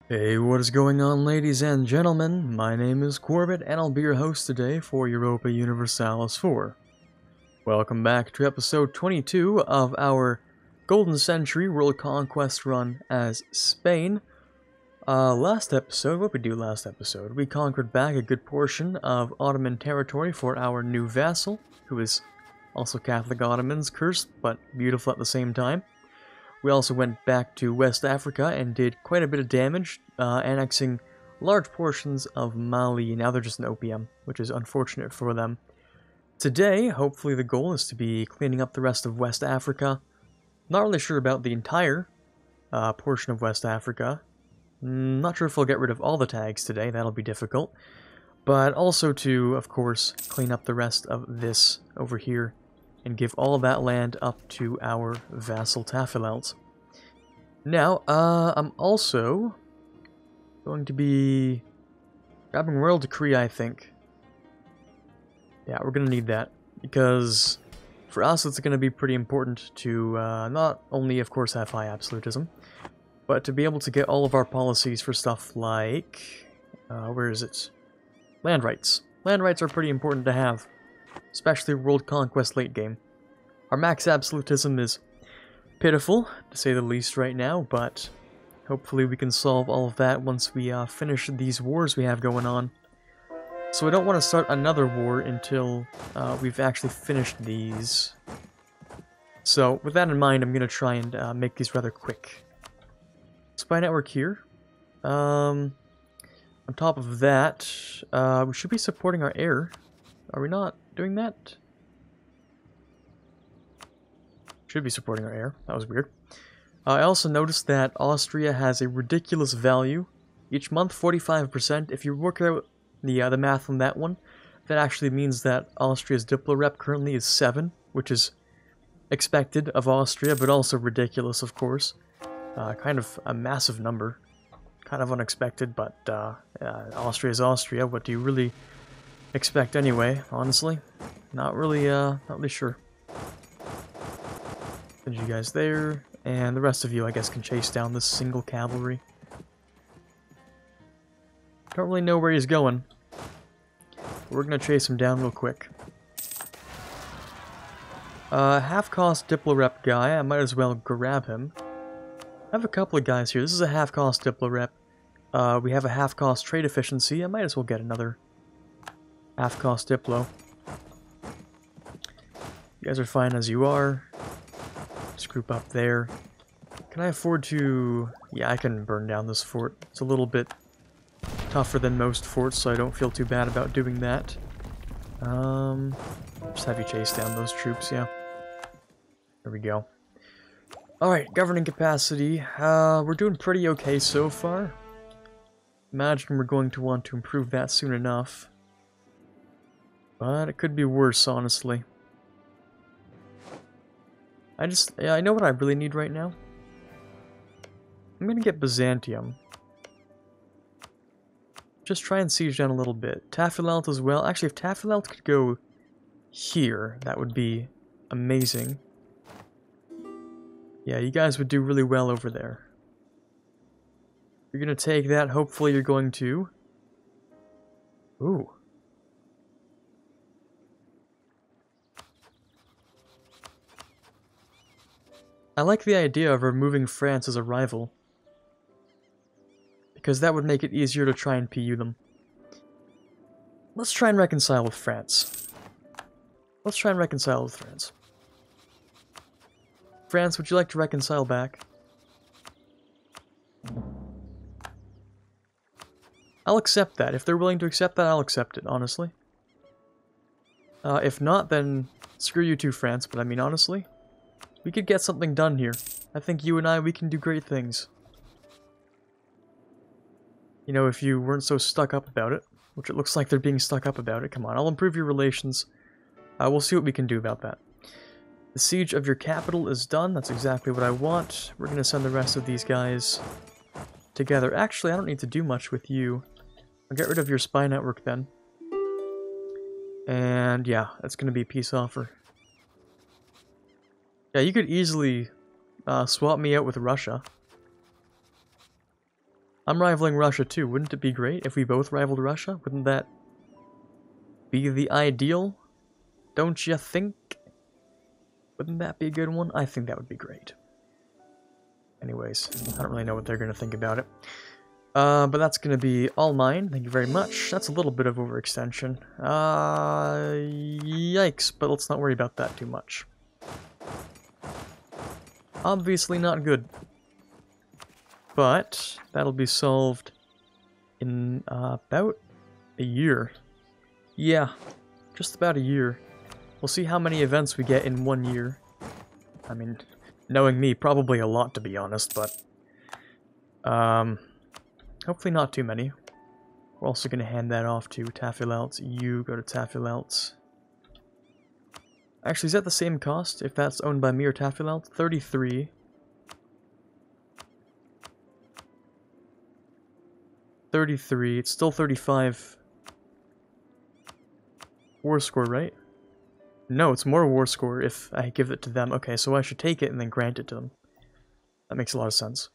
Hey, what is going on, ladies and gentlemen? My name is Quarbit, and I'll be your host today for Europa Universalis 4. Welcome back to episode 22 of our Golden Century World Conquest run as Spain. Last episode, what did we do last episode? We conquered back a good portion of Ottoman territory for our new vassal, who is also Catholic Ottomans, cursed, but beautiful at the same time. We also went back to West Africa and did quite a bit of damage, annexing large portions of Mali. Now they're just an opium, which is unfortunate for them. Today, hopefully the goal is to be cleaning up the rest of West Africa. Not really sure about the entire portion of West Africa. Not sure if we'll get rid of all the tags today, that'll be difficult. But also to, of course, clean up the rest of this over here and give all that land up to our vassal Tafilelt. Now, I'm also going to be grabbing Royal Decree, I think. Yeah, we're going to need that, because for us it's going to be pretty important to not only, of course, have high absolutism, but to be able to get all of our policies for stuff like, where is it? Land rights. Land rights are pretty important to have, especially World Conquest late game. Our max absolutism is pitiful, to say the least right now, but hopefully we can solve all of that once we finish these wars we have going on. So I don't want to start another war until we've actually finished these. So with that in mind, I'm going to try and make these rather quick. Spy network here. On top of that, we should be supporting our air. Are we not doing that? Should be supporting our air. That was weird. I also noticed that Austria has a ridiculous value. Each month, 45%. If you work out the math on that one, that actually means that Austria's Diplo rep currently is 7, which is expected of Austria, but also ridiculous, of course. Kind of a massive number. Kind of unexpected, but Austria is Austria. What do you really expect anyway, honestly? Not really sure. Send you guys there, and the rest of you, I guess, can chase down this single cavalry. Don't really know where he's going. We're gonna chase him down real quick. Half-cost Diplo rep guy, I might as well grab him. I have a couple of guys here. This is a half-cost Diplo rep. We have a half-cost trade efficiency. I might as well get another half-cost Diplo. You guys are fine as you are. Just group up there. Can I afford to... Yeah, I can burn down this fort. It's a little bit tougher than most forts, so I don't feel too bad about doing that. Just have you chase down those troops, yeah. There we go. Alright, governing capacity. We're doing pretty okay so far. Imagine we're going to want to improve that soon enough. But it could be worse, honestly. I know what I really need right now. I'm gonna get Byzantium. Just try and siege down a little bit. Tafilelt as well. Actually, if Tafilelt could go here, that would be amazing. Yeah, you guys would do really well over there. You're gonna take that, hopefully you're going to... Ooh. I like the idea of removing France as a rival, because that would make it easier to try and PU them. Let's try and reconcile with France. Let's try and reconcile with France. France, would you like to reconcile back? I'll accept that. If they're willing to accept that, I'll accept it, honestly. If not, then screw you too, France, but I mean, honestly, we could get something done here. I think you and I, we can do great things. You know, if you weren't so stuck up about it, which it looks like they're being stuck up about it, come on, I'll improve your relations. We'll see what we can do about that. The siege of your capital is done, that's exactly what I want. We're going to send the rest of these guys together. Actually, I don't need to do much with you. I'll get rid of your spy network then. And yeah, that's going to be a peace offer. Yeah, you could easily swap me out with Russia. I'm rivaling Russia too. Wouldn't it be great if we both rivaled Russia? Wouldn't that be the ideal? Don't you think? Wouldn't that be a good one? I think that would be great. Anyways, I don't really know what they're going to think about it. But that's going to be all mine. Thank you very much. That's a little bit of overextension. Yikes, but let's not worry about that too much. Obviously not good. But that'll be solved in about a year. Yeah, just about a year. We'll see how many events we get in 1 year. I mean, knowing me, probably a lot to be honest, but hopefully not too many. We're also going to hand that off to Taffylelts. You go to Taffylelts. Actually, is that the same cost if that's owned by me or Taffylelts? 33. 33. It's still 35 war score, right? No, it's more war score if I give it to them. Okay, so I should take it and then grant it to them. That makes a lot of sense.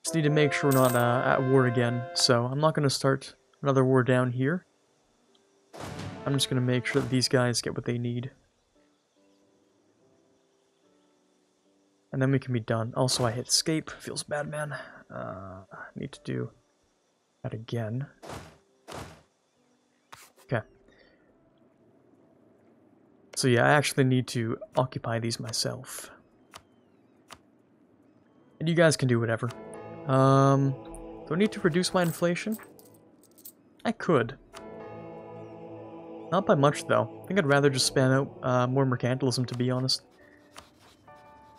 Just need to make sure we're not at war again, so I'm not going to start another war down here. I'm just going to make sure that these guys get what they need. And then we can be done. Also, I hit escape. Feels bad, man. Need to do that again. Okay. So yeah, I actually need to occupy these myself. And you guys can do whatever. Do I need to reduce my inflation? I could. Not by much, though. I think I'd rather just spam out more mercantilism, to be honest.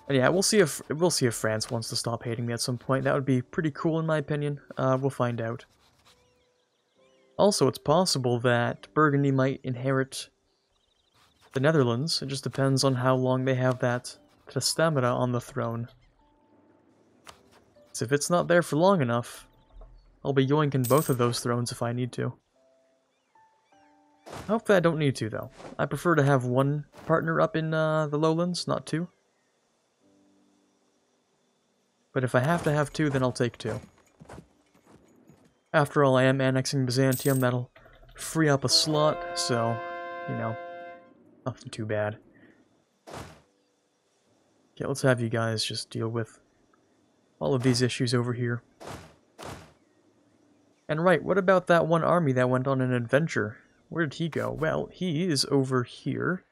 And yeah, we'll see if France wants to stop hating me at some point. That would be pretty cool, in my opinion. We'll find out. Also, it's possible that Burgundy might inherit the Netherlands. It just depends on how long they have that stamina on the throne. So if it's not there for long enough, I'll be yoinking both of those thrones if I need to. Hopefully I don't need to, though. I prefer to have one partner up in the lowlands, not two. But if I have to have two, then I'll take two. After all, I am annexing Byzantium. That'll free up a slot, so, you know, nothing too bad. Okay, let's have you guys just deal with all of these issues over here. And right, what about that one army that went on an adventure? Where did he go? Well, he is over here.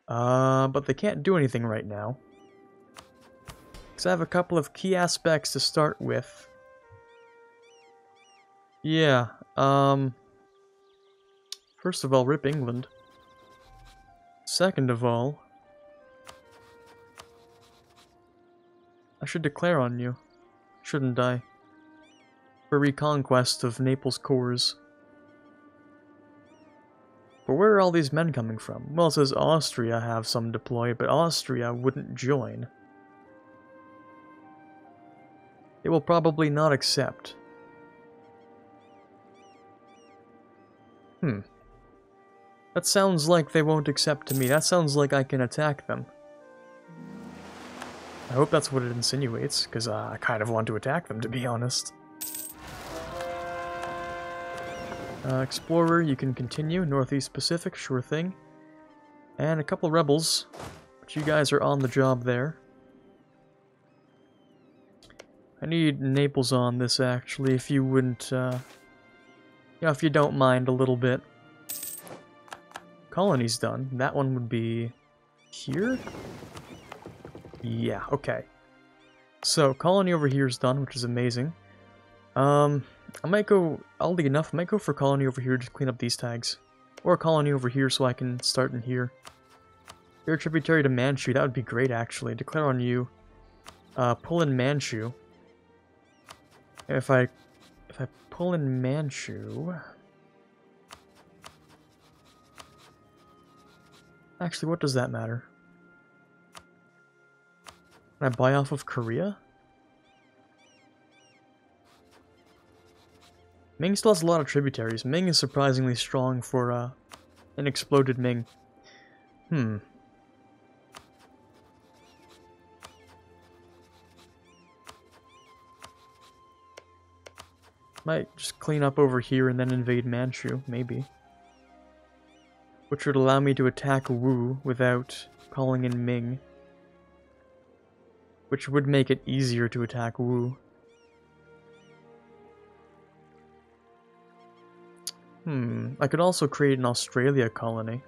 But they can't do anything right now. Because I have a couple of key aspects to start with. Yeah, first of all, rip England. Second of all, I should declare on you, shouldn't I? For reconquest of Naples' cores. But where are all these men coming from? Well, it says Austria have some deployed, but Austria wouldn't join. They will probably not accept. That sounds like they won't accept to me. That sounds like I can attack them. I hope that's what it insinuates, because I kind of want to attack them, to be honest. Explorer, you can continue. Northeast Pacific, sure thing. And a couple rebels, but you guys are on the job there. I need Naples on this, actually, if you wouldn't, you know, if you don't mind a little bit. Colony's done. That one would be here? Yeah, okay. So, colony over here is done, which is amazing. I might go, oddly enough, I might go for colony over here to clean up these tags. Or a colony over here so I can start in here. You're a tributary to Manchu, that would be great actually. Declare on you. Pull in Manchu. If I pull in Manchu... Actually, what does that matter? Can I buy off of Korea? Ming still has a lot of tributaries. Ming is surprisingly strong for an exploded Ming. Might just clean up over here and then invade Manchu, maybe. Which would allow me to attack Wu without calling in Ming. Which would make it easier to attack Wu. I could also create an Australia colony.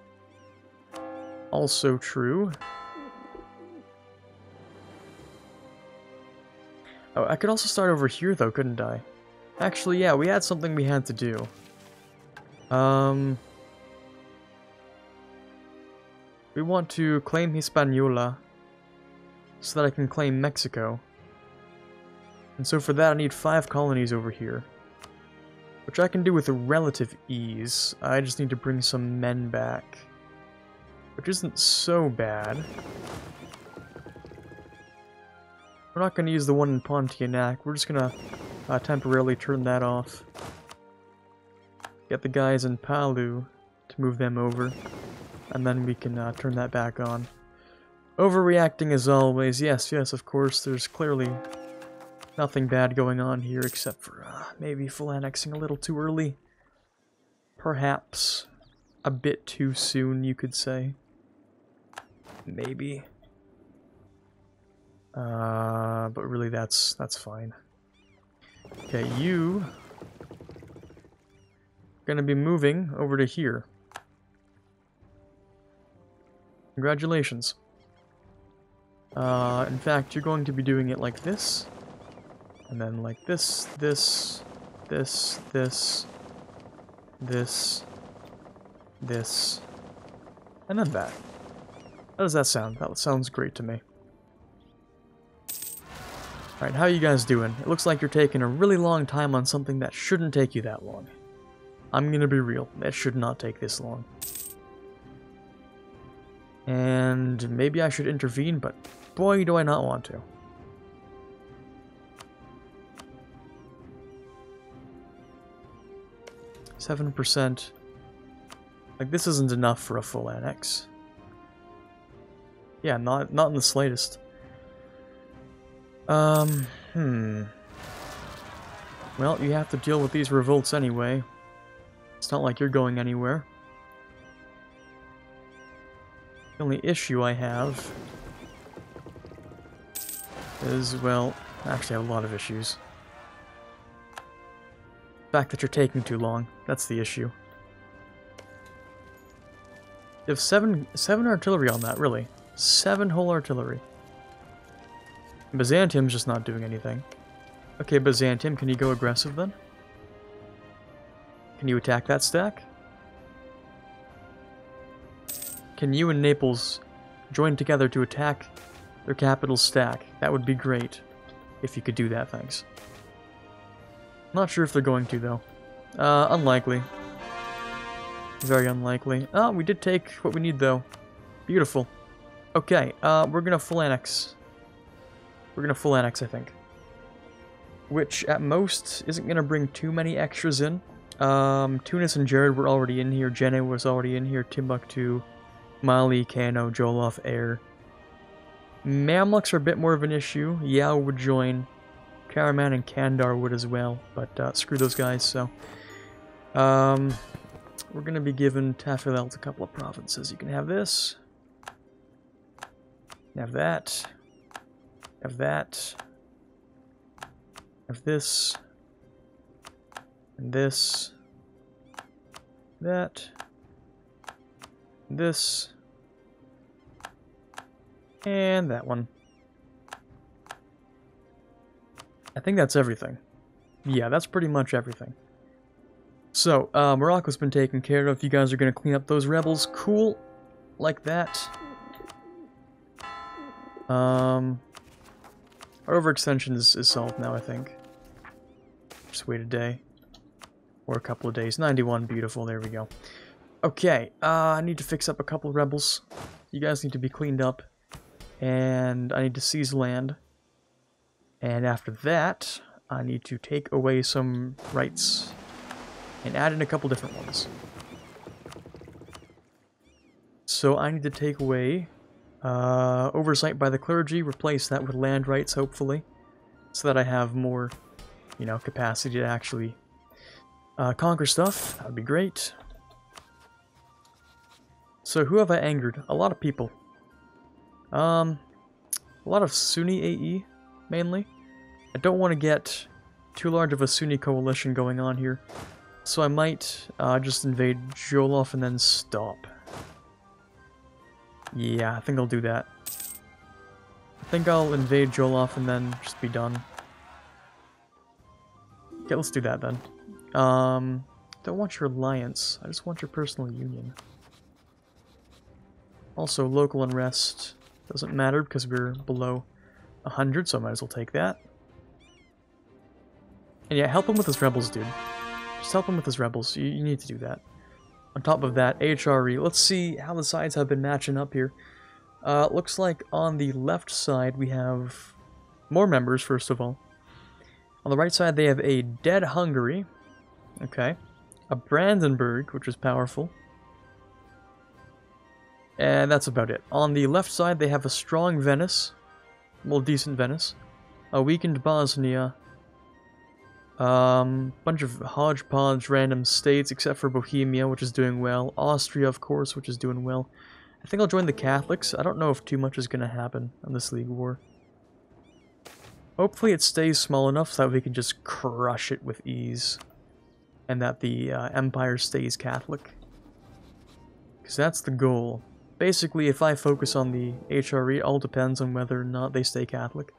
Also true. Oh, I could also start over here though, couldn't I? Actually, yeah, we had something we had to do. We want to claim Hispaniola so that I can claim Mexico. And so for that I need 5 colonies over here. Which I can do with a relative ease. I just need to bring some men back. Which isn't so bad. We're not going to use the one in Pontianak. We're just going to temporarily turn that off. Get the guys in Palu to move them over. And then we can turn that back on. Overreacting as always. Yes, of course. There's clearly nothing bad going on here except for maybe full annexing a little too early. Perhaps a bit too soon, you could say. Maybe. But really that's fine. Okay, you gonna be moving over to here. Congratulations. In fact, you're going to be doing it like this. And then like this, this, and then that. How does that sound? That sounds great to me. Alright, how are you guys doing? It looks like you're taking a really long time on something that shouldn't take you that long. I'm gonna be real, that should not take this long. And maybe I should intervene, but boy do I not want to. %. Like, this isn't enough for a full annex. Yeah, not in the slightest. Well, you have to deal with these revolts anyway. It's not like you're going anywhere. The only issue I have is, well, actually I have a lot of issues. The fact that you're taking too long, that's the issue. You have seven artillery on that, really. 7 whole artillery. Byzantium's just not doing anything. Okay, Byzantium, can you go aggressive then? Can you attack that stack? Can you and Naples join together to attack their capital stack? That would be great. If you could do that, thanks. Not sure if they're going to, though. Unlikely. Very unlikely. Oh, we did take what we need, though. Beautiful. Okay, we're gonna full annex. We're gonna full annex, I think. Which, at most, isn't gonna bring too many extras in. Tunis and Jared were already in here. Jenne was already in here. Timbuktu, Mali, Kano, Jollof, Air. Mamluks are a bit more of an issue. Yao would join. Karaman and Kandar would as well, but screw those guys, so. We're gonna be giving Tafilelt a couple of provinces. You can have this. Have that. Have that. Have this. And this. That. This. And that one. I think that's everything. Yeah, that's pretty much everything. So, Morocco's been taken care of. You guys are going to clean up those rebels. Cool. Like that. Our overextension is solved now, I think. Just wait a day. Or a couple of days. 91, beautiful, there we go. Okay, I need to fix up a couple rebels. You guys need to be cleaned up. And I need to seize land. And after that, I need to take away some rights. And add in a couple different ones. So I need to take away oversight by the clergy, replace that with land rights, hopefully. So that I have more, you know, capacity to actually Conquer stuff, that would be great. So who have I angered? A lot of people. A lot of Sunni AE, mainly. I don't want to get too large of a Sunni coalition going on here, so I might just invade Jolof and then stop. Yeah, I think I'll do that. I think I'll invade Jolof and then just be done. Okay, let's do that then. Don't want your alliance, I just want your personal union. Also, local unrest doesn't matter because we're below 100, so I might as well take that. And yeah, help him with his rebels, dude. Just help him with his rebels. You need to do that. On top of that, HRE. Let's see how the sides have been matching up here. Looks like on the left side we have more members, first of all. On the right side they have a dead Hungary. Okay. A Brandenburg, which is powerful. And that's about it. On the left side they have a strong Venice. Well, decent Venice. A weakened Bosnia. Bunch of hodgepodge random states, except for Bohemia, which is doing well. Austria, of course, which is doing well. I think I'll join the Catholics. I don't know if too much is going to happen on this League War. Hopefully it stays small enough so that we can just crush it with ease. And that the Empire stays Catholic. Because that's the goal. Basically, if I focus on the HRE, it all depends on whether or not they stay Catholic.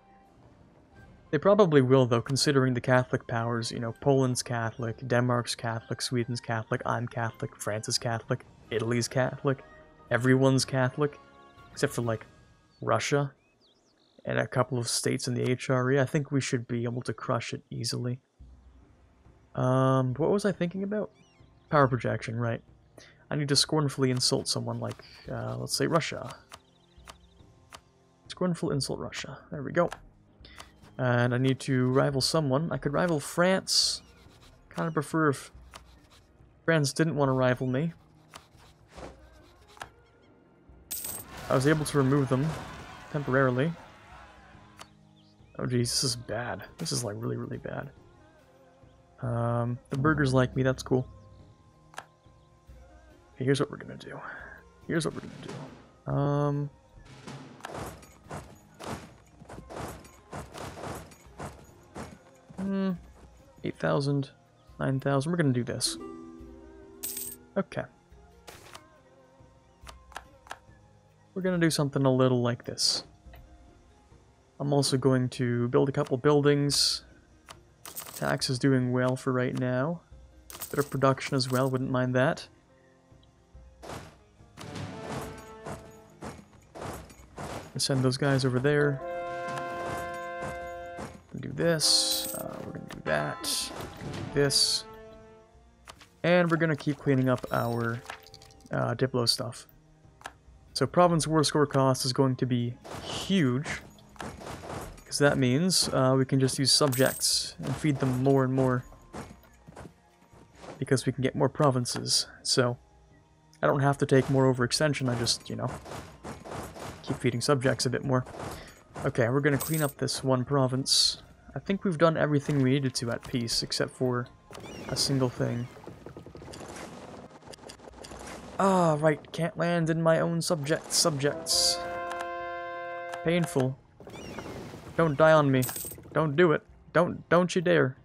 They probably will, though, considering the Catholic powers. You know, Poland's Catholic, Denmark's Catholic, Sweden's Catholic, I'm Catholic, France is Catholic, Italy's Catholic, everyone's Catholic, except for, like, Russia and a couple of states in the HRE. I think we should be able to crush it easily. What was I thinking about? Power projection, right. I need to scornfully insult someone like, let's say Russia. Scornful insult Russia. There we go. And I need to rival someone. I could rival France. Kind of prefer if France didn't want to rival me. I was able to remove them temporarily. Oh geez, this is bad. This is like really, really bad. The burgers like me, that's cool. Okay, here's what we're gonna do. Here's what we're gonna do. 8,000, 9,000. We're gonna do this. Okay. We're gonna do something a little like this. I'm also going to build a couple buildings. Tax is doing well for right now. Bit of production as well, wouldn't mind that. Send those guys over there. Do this. We're gonna do that. Do this. And we're gonna keep cleaning up our Diplo stuff. So province war score cost is going to be huge. Because that means we can just use subjects and feed them more and more. Because we can get more provinces. So I don't have to take more overextension, I just, you know, keep feeding subjects a bit more. Okay, we're gonna clean up this one province. I think we've done everything we needed to at peace, except for a single thing. Ah, right, can't land in my own subjects. Painful. Don't die on me. Don't do it. Don't you dare.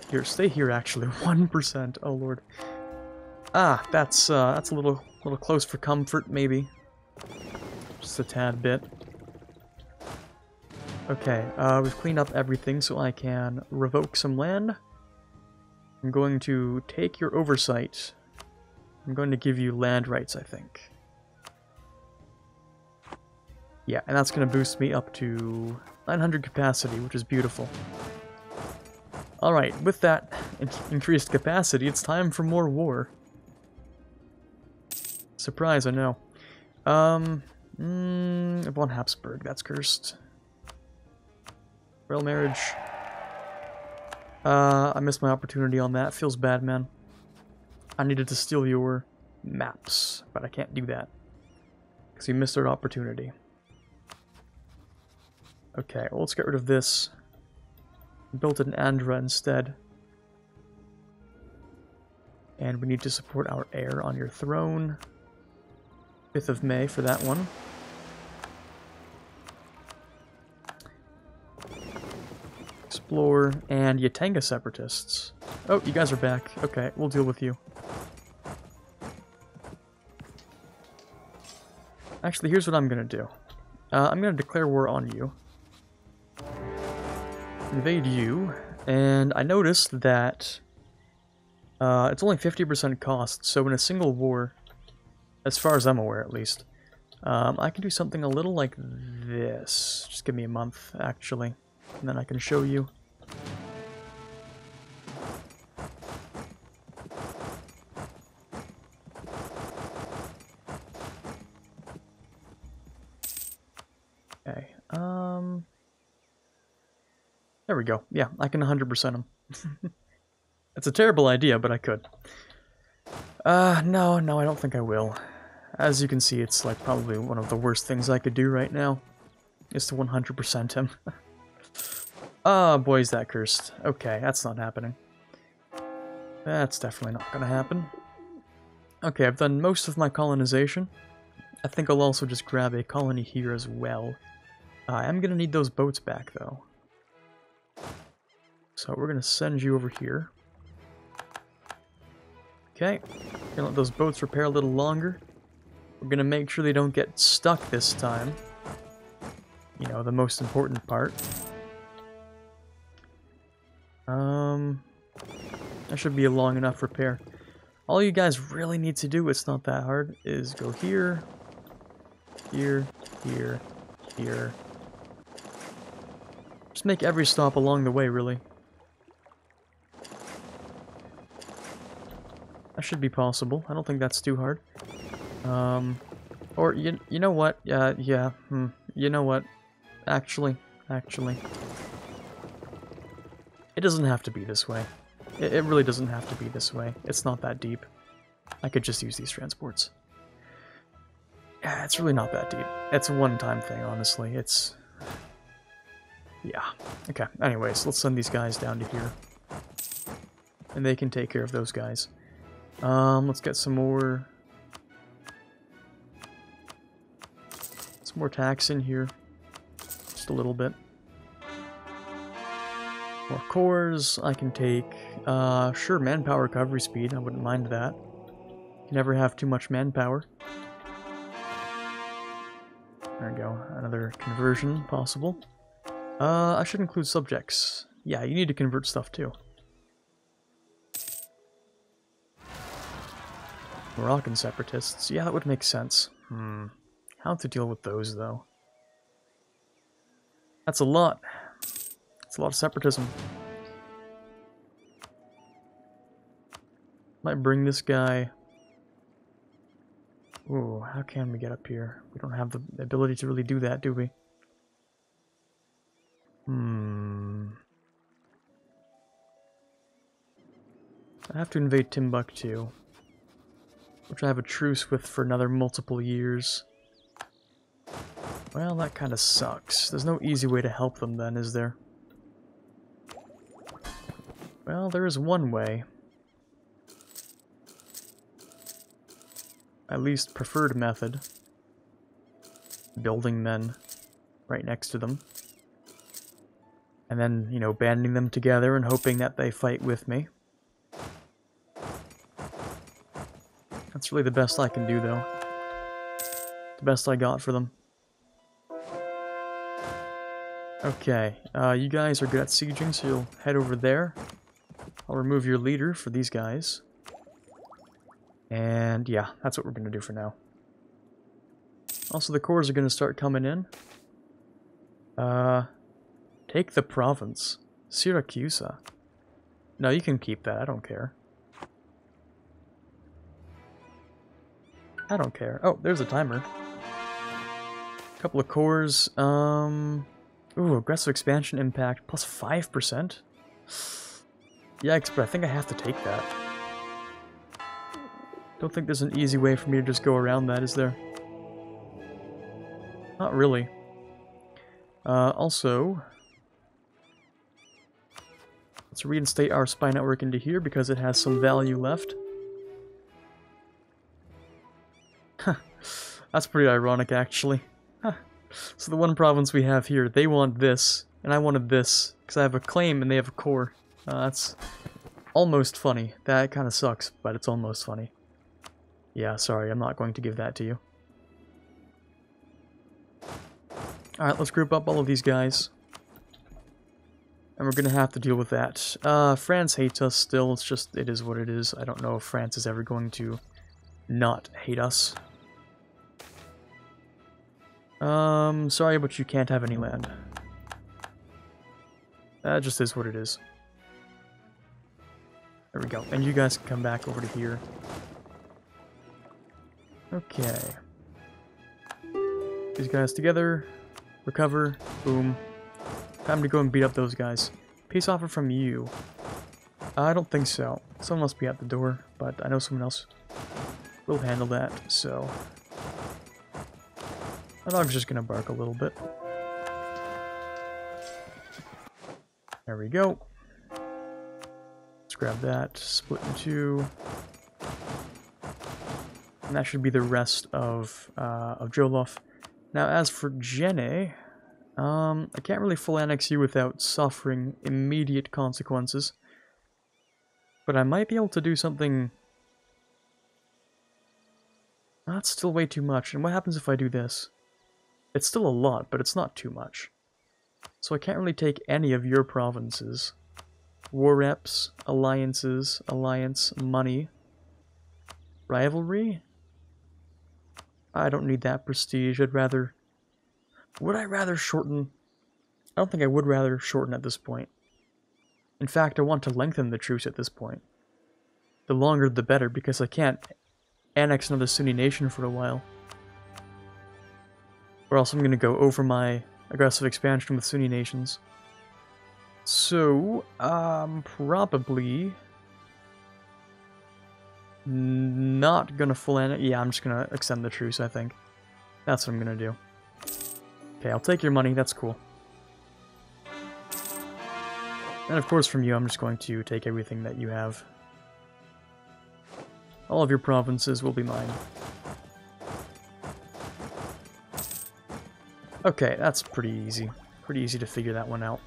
Here, stay here actually. 1%. Oh lord. Ah, that's a little close for comfort, maybe. Just a tad bit. Okay, we've cleaned up everything so I can revoke some land. I'm going to take your oversight. I'm going to give you land rights, I think. Yeah, and that's going to boost me up to 900 capacity, which is beautiful. Alright, with that increased capacity, it's time for more war. Surprise, I know. Von Habsburg, that's cursed. Royal marriage. I missed my opportunity on that. Feels bad, man. I needed to steal your maps, but I can't do that. Because you missed our opportunity. Okay, well, let's get rid of this. Built an Andhra instead. And we need to support our heir on your throne. 5th of May for that one. Explore and Yatanga separatists. Oh, you guys are back. Okay, we'll deal with you. Actually, here's what I'm gonna do. I'm gonna declare war on you. Invade you, and I noticed that it's only 50% cost, so in a single war, as far as I'm aware at least, I can do something a little like this. Just give me a month, actually, and then I can show you. Okay, there we go. Yeah, I can 100% them. It's a terrible idea, but I could. No, I don't think I will. As you can see, it's like probably one of the worst things I could do right now, is to 100% him. Oh, boy, is that cursed. Okay, that's not happening. That's definitely not gonna happen. Okay, I've done most of my colonization. I think I'll also just grab a colony here as well. I am gonna need those boats back, though. So we're gonna send you over here. Okay, gonna let those boats repair a little longer. We're gonna make sure they don't get stuck this time. You know, the most important part. That should be a long enough repair. All you guys really need to do, it's not that hard, is go here, here, here, here. Just make every stop along the way, really. That should be possible. I don't think that's too hard. Or, you know what? You know what? Actually. It doesn't have to be this way. It really doesn't have to be this way. It's not that deep. I could just use these transports. Yeah, it's really not that deep. It's a one-time thing, honestly. It's... yeah. Okay, anyways, let's send these guys down to here. And they can take care of those guys. Let's get some more... some more tax in here. Just a little bit. More cores. I can take, sure, manpower recovery speed. I wouldn't mind that. You never have too much manpower. There we go. Another conversion possible. I should include subjects. Yeah, you need to convert stuff too. Moroccan separatists. Yeah, that would make sense. How to deal with those, though? That's a lot. It's a lot of separatism. Might bring this guy... ooh, how can we get up here? We don't have the ability to really do that, do we? I have to invade Timbuktu, which I have a truce with for another multiple years. Well, that kind of sucks. There's no easy way to help them then, is there? Well, there is one way. At least preferred method. Building men right next to them. And then, you know, banding them together and hoping that they fight with me. That's really the best I can do, though. The best I got for them. Okay, you guys are good at sieging, so you'll head over there. I'll remove your leader for these guys. And yeah, that's what we're going to do for now. Also, the cores are going to start coming in. Take the province. Syracusa. No, you can keep that, I don't care. I don't care. Oh, there's a timer. Couple of cores. Ooh, aggressive expansion impact plus 5%? Yikes, but I think I have to take that. Don't think there's an easy way for me to just go around that, is there? Not really. Also, let's reinstate our spy network into here because it has some value left. That's pretty ironic, actually. Huh. So the one province we have here, they want this, and I wanted this, because I have a claim and they have a core. That's almost funny. That kind of sucks, but it's almost funny. Yeah, sorry, I'm not going to give that to you. Alright, let's group up all of these guys. And we're gonna have to deal with that. France hates us still, it's just, it is what it is. I don't know if France is ever going to not hate us. Sorry, but you can't have any land. That just is what it is. There we go. And you guys can come back over to here. Okay. These guys together. Recover. Boom. Time to go and beat up those guys. Peace offer from you. I don't think so. Someone must be at the door, but I know someone else will handle that, so... My dog's just gonna bark a little bit. There we go. Let's grab that, split in two. And that should be the rest of Jolof. Now, as for Jene, I can't really full annex you without suffering immediate consequences. But I might be able to do something... That's still way too much. And what happens if I do this? It's still a lot, but it's not too much. So I can't really take any of your provinces. War reps, alliances, alliance, money. Rivalry? I don't need that prestige. I'd rather... Would I rather shorten? I don't think I would rather shorten at this point. In fact, I want to lengthen the truce at this point. The longer the better, because I can't annex another Sunni nation for a while. Or else I'm going to go over my aggressive expansion with Sunni nations. So, probably... not gonna full annex. Yeah, I'm just gonna extend the truce, I think. That's what I'm gonna do. Okay, I'll take your money, that's cool. And of course from you, I'm just going to take everything that you have. All of your provinces will be mine. Okay, that's pretty easy. Pretty easy to figure that one out.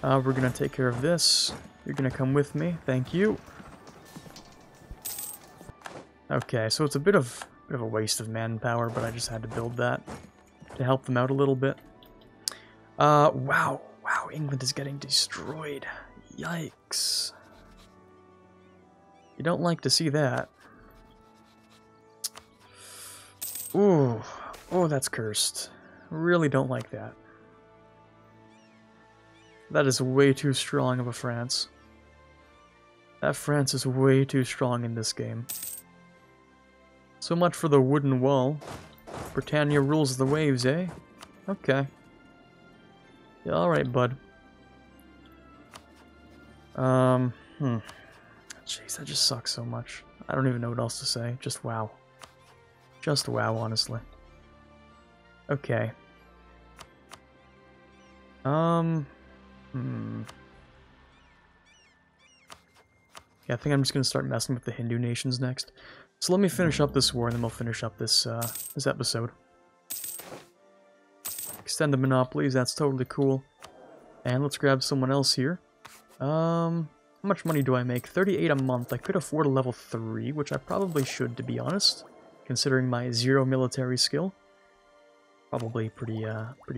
We're gonna take care of this. You're gonna come with me, thank you. Okay, so it's a bit of a waste of manpower, but I just had to build that to help them out a little bit. Wow, England is getting destroyed. Yikes. You don't like to see that. Ooh, oh, that's cursed. Really don't like that. That is way too strong of a France. That France is way too strong in this game. So much for the wooden wall. Britannia rules the waves, eh? Okay. Yeah, alright, bud. Jeez, that just sucks so much. I don't even know what else to say. Just wow. Just wow, honestly. Okay. Yeah, I think I'm just gonna start messing with the Hindu nations next. So let me finish up this war, and then we'll finish up this this episode. Extend the monopolies, that's totally cool. And let's grab someone else here. How much money do I make? 38 a month. I could afford a level 3, which I probably should, to be honest, considering my 0 military skill. Probably pretty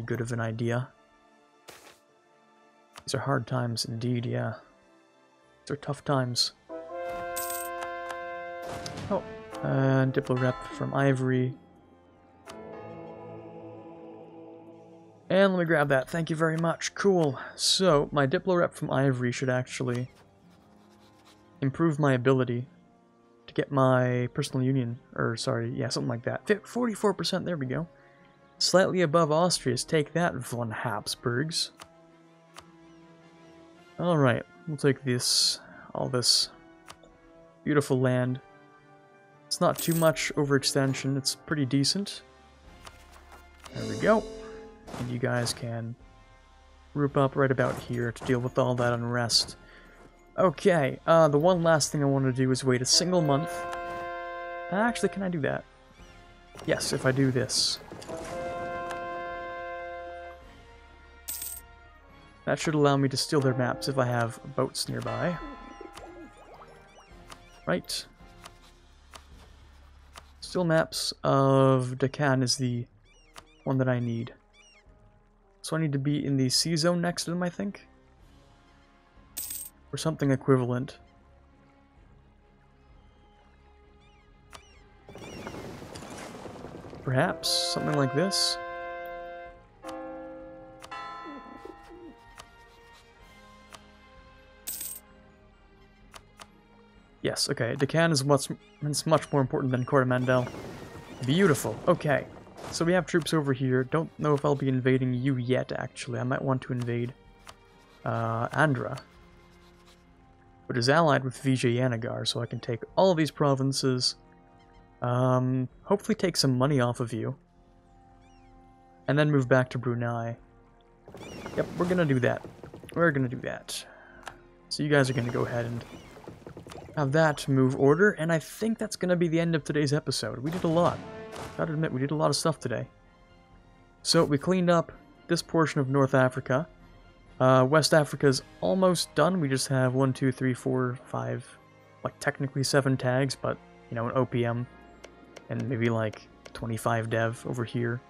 good of an idea. These are hard times indeed, yeah. These are tough times. Oh, Diplo rep from Ivory. And let me grab that. Thank you very much. Cool. So, my Diplo rep from Ivory should actually improve my ability to get my personal union. Or, sorry, yeah, something like that. 44%, there we go. Slightly above Austria's. Take that, von Habsburgs. Alright, we'll take this, all this beautiful land. It's not too much overextension, it's pretty decent. There we go. And you guys can group up right about here to deal with all that unrest. Okay, the one last thing I want to do is wait a single month. Actually, can I do that? Yes, if I do this. That should allow me to steal their maps if I have boats nearby. Right. Steal maps of Deccan is the one that I need. So I need to be in the sea zone next to them, I think? Or something equivalent. Perhaps something like this. Yes, okay, Deccan is much more important than Coromandel. Beautiful, okay. So we have troops over here. Don't know if I'll be invading you yet, actually. I might want to invade Andhra, but is allied with Vijayanagar, so I can take all of these provinces. Hopefully take some money off of you. And then move back to Brunei. Yep, we're gonna do that. We're gonna do that. So you guys are gonna go ahead and have that move order, and I think that's gonna be the end of today's episode. We did a lot. Gotta admit, we did a lot of stuff today. So we cleaned up this portion of North Africa. West Africa's almost done. We just have 1, 2, 3, 4, 5, like technically 7 tags, but you know, an OPM and maybe like 25 dev over here.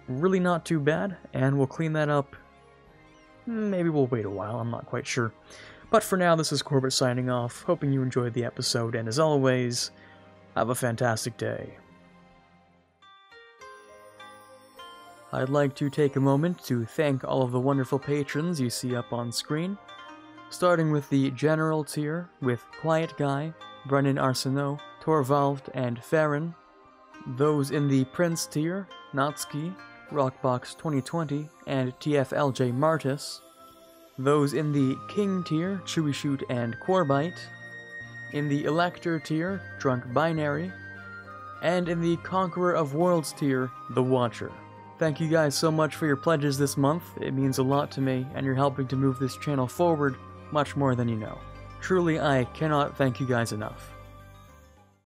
Really not too bad, and we'll clean that up. Maybe we'll wait a while, I'm not quite sure. But for now, this is Quarbit signing off, hoping you enjoyed the episode, and as always, have a fantastic day. I'd like to take a moment to thank all of the wonderful patrons you see up on screen, starting with the General tier with Quiet Guy, Brennan Arsenault, Torvald, and Farron. Those in the Prince tier, Natsuki, Rockbox 2020, and TFLJ Martis. Those in the King tier, Chewy Shoot and Quarbite. In the Elector tier, Drunk Binary. And in the Conqueror of Worlds tier, The Watcher. Thank you guys so much for your pledges this month. It means a lot to me, and you're helping to move this channel forward much more than you know. Truly, I cannot thank you guys enough.